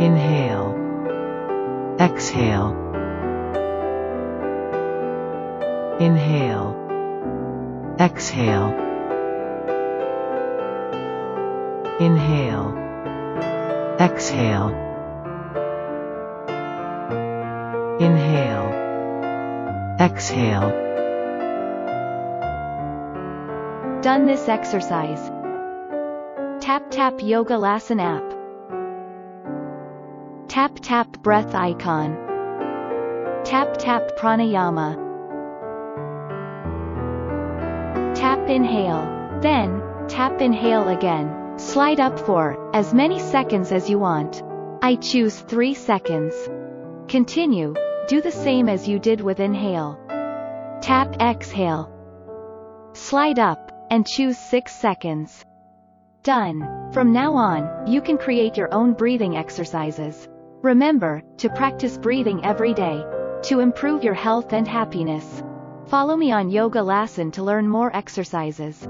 Inhale. Exhale. Inhale. Exhale. Inhale. Exhale. Inhale. Exhale. Done this exercise. Tap Yoga Lesson app. Tap breath icon. Tap pranayama. Tap inhale. Then, tap inhale again. Slide up for as many seconds as you want. I choose 3 seconds. Continue, do the same as you did with inhale. Tap exhale. Slide up, and choose 6 seconds. Done. From now on, you can create your own breathing exercises. Remember, to practice breathing every day, to improve your health and happiness. Follow me on Yoga Lesson to learn more exercises.